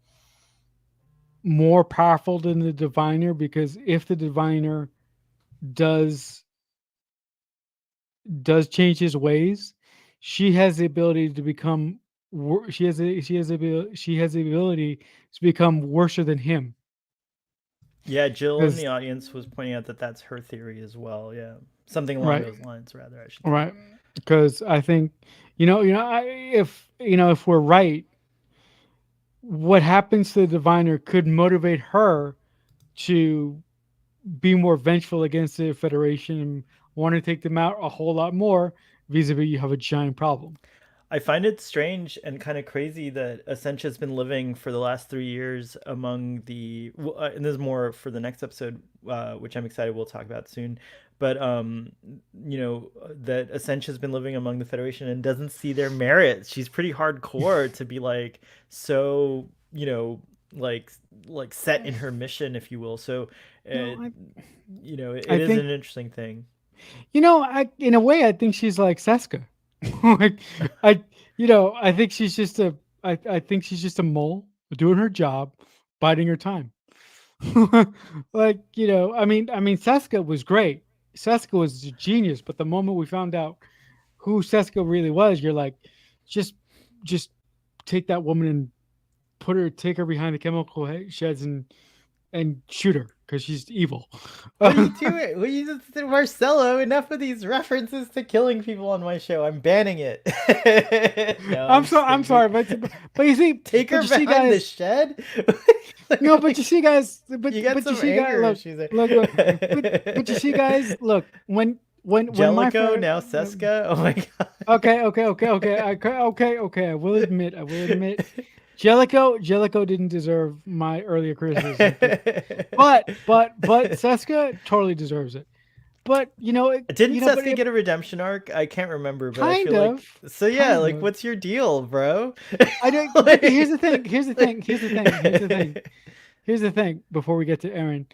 more powerful than the diviner because if the diviner does change his ways, she has the ability to become she has the ability to become worse than him. Yeah, Jill in Because the audience was pointing out that that's her theory as well. Yeah, something along right, those lines, rather, I should say. right. Because I think if we're right, what happens to the diviner could motivate her to be more vengeful against the Federation and want to take them out a whole lot more. Vis-a-vis, you have a giant problem. I find it strange and kind of crazy that Essentia has been living for the last 3 years among and this is more for the next episode, which I'm excited we'll talk about soon. But that Essentia has been living among the Federation and doesn't see their merits. She's pretty hardcore to be like so, like set in her mission, if you will. So, No, it, I it is think an interesting thing. I in a way I think she's like Seska. like I I think she's just I think she's just a mole doing her job, biding her time. I mean Seska was great. Seska was a genius, but the moment we found out who Seska really was, you're like, just just take that woman and take her behind the chemical sheds and shoot her because she's evil. What are you doing? What are you just Marcelo? Enough of these references to killing people on my show. I'm banning it. No, I'm just I'm kidding. sorry, but you see, Take her but you see, behind the guys. shed. No, but you see, guys. You get But you some see, guys. anger if she's Look. But you see, guys. Look, when my Jellicoe friend. now Seska. Oh my god. Okay. I will admit. Jellicoe didn't deserve my earlier criticism, but Seska totally deserves it. But Didn't Seska get a redemption arc? I can't remember, but I feel like so. Yeah, kind like of. what's your deal, bro? I don't. But here's the thing. Here's the thing. Before we get to Aaron,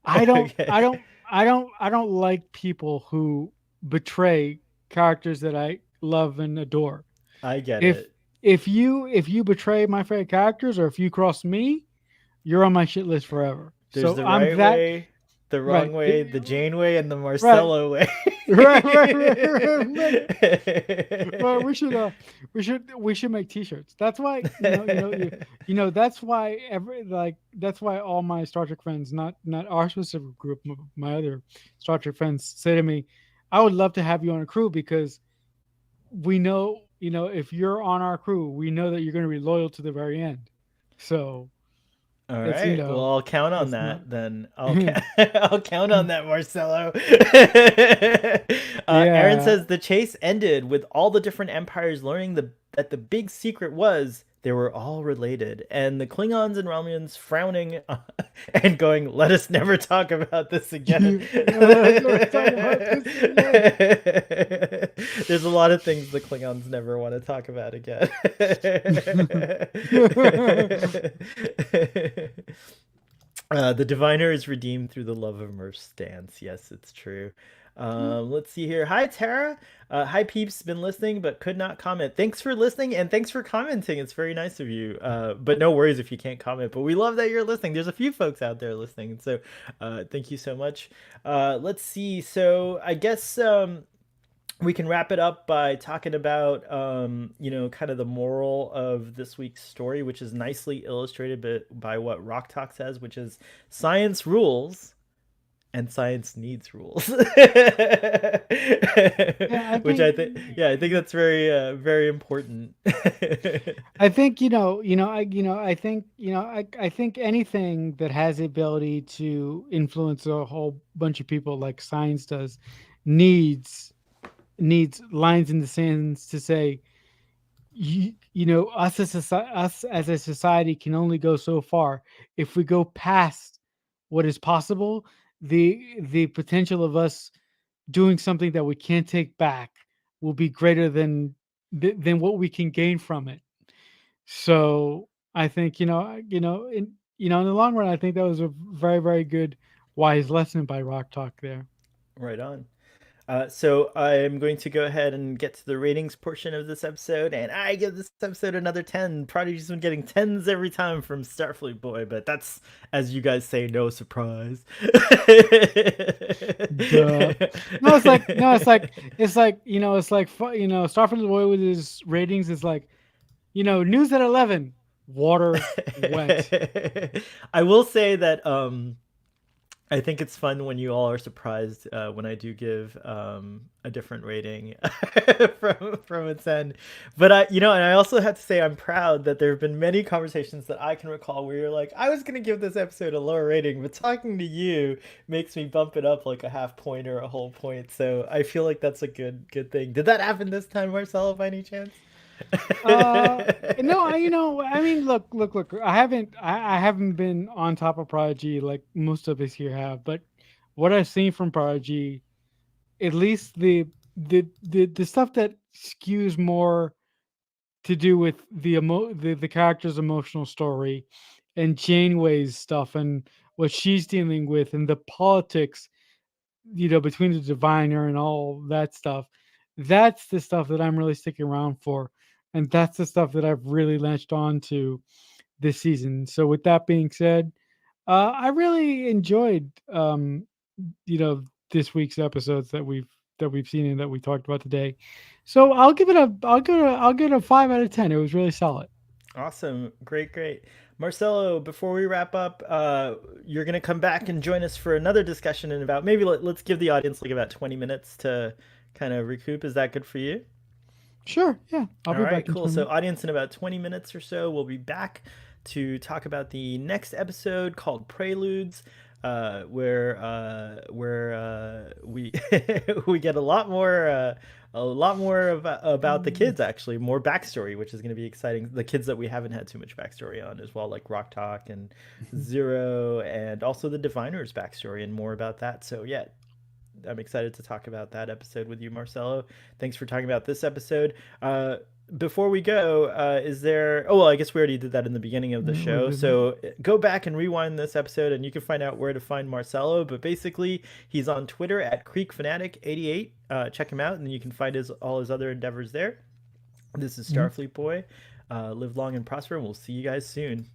Okay, I don't like people who betray characters that I love and adore. I get If it. if you betray my favorite characters or if you cross me, you're on my shit list forever. There's So the I'm right that way, the right. wrong way, the Jane way, and the Right. Marcello way. Right. Well, we should make T-shirts. That's why that's why that's why all my Star Trek friends, not our specific group, my other Star Trek friends, say to me, "I would love to have you on a crew because we know if you're on our crew, we know that you're going to be loyal to the very end." So All it's right. Well, I'll count on it's not. that then. I'll count on that, Marcelo. Aaron Yeah. says the chase ended with all the different empires learning that the big secret was they were all related, and the Klingons and Romulans frowning and going, "Let us never talk about this again." Let's never talk about this again. There's a lot of things the Klingons never want to talk about again. The diviner is redeemed through the love of Murf's dance. Yes, it's true. Let's see here. Hi, Tara. Hi, peeps. Been listening, but could not comment. Thanks for listening and thanks for commenting. It's very nice of you. But no worries if you can't comment. But we love that you're listening. There's a few folks out there listening, and so thank you so much. Let's see. So I guess we can wrap it up by talking about kind of the moral of this week's story, which is nicely illustrated by what Rock Talk says, which is science rules and science needs rules. Yeah, I Which think I think that's very important. I think I think anything that has the ability to influence a whole bunch of people like science does needs lines in the sands to say us as a society can only go so far. If we go past what is possible, the potential of us doing something that we can't take back will be greater than what we can gain from it. So I think in the long run, I think that was a very very good wise lesson by Rock Talk there. Right on. So I'm going to go ahead and get to the ratings portion of this episode, and I give this episode another 10. Prodigy's been getting tens every time from Starfleet Boy, but that's, as you guys say, no surprise. Duh. No, it's like Starfleet Boy with his ratings is like news at 11, water wet. I will say that I think it's fun when you all are surprised when I do give a different rating from its end. But and I also have to say I'm proud that there have been many conversations that I can recall where you're like, I was gonna give this episode a lower rating, but talking to you makes me bump it up like a half point or a whole point. So I feel like that's a good thing. Did that happen this time, Marcelo, by any chance? Uh, no, I mean, look. I haven't been on top of Prodigy like most of us here have, but what I've seen from Prodigy, at least the stuff that skews more to do with the character's emotional story, and Janeway's stuff and what she's dealing with, and the politics between the diviner and all that stuff. That's the stuff that I'm really sticking around for. And that's the stuff that I've really latched on to this season. So with that being said, I really enjoyed this week's episodes that we've seen and that we talked about today. So I'll give it a 5 out of 10. It was really solid. Awesome. Great. Marcelo, before we wrap up, you're going to come back and join us for another discussion in about maybe let's give the audience like about 20 minutes to kind of recoup. Is that good for you? Sure, yeah. I'll All be right, back in cool. 20 So, minutes. audience, in about 20 minutes or so, we'll be back to talk about the next episode called Preludes, where we we get a lot more about the kids, actually, more backstory, which is going to be exciting. The kids that we haven't had too much backstory on as well, like Rock Talk and Zero, and also the Diviner's backstory and more about that. So yeah, I'm excited to talk about that episode with you, Marcelo. Thanks for talking about this episode. Before we go, is there? Oh, well, I guess we already did that in the beginning of the We show. did that. So go back and rewind this episode, and you can find out where to find Marcelo. But basically, he's on Twitter at CreekFanatic88. Check him out, and you can find all his other endeavors there. This is Mhm. Starfleet Boy. Live long and prosper, and we'll see you guys soon.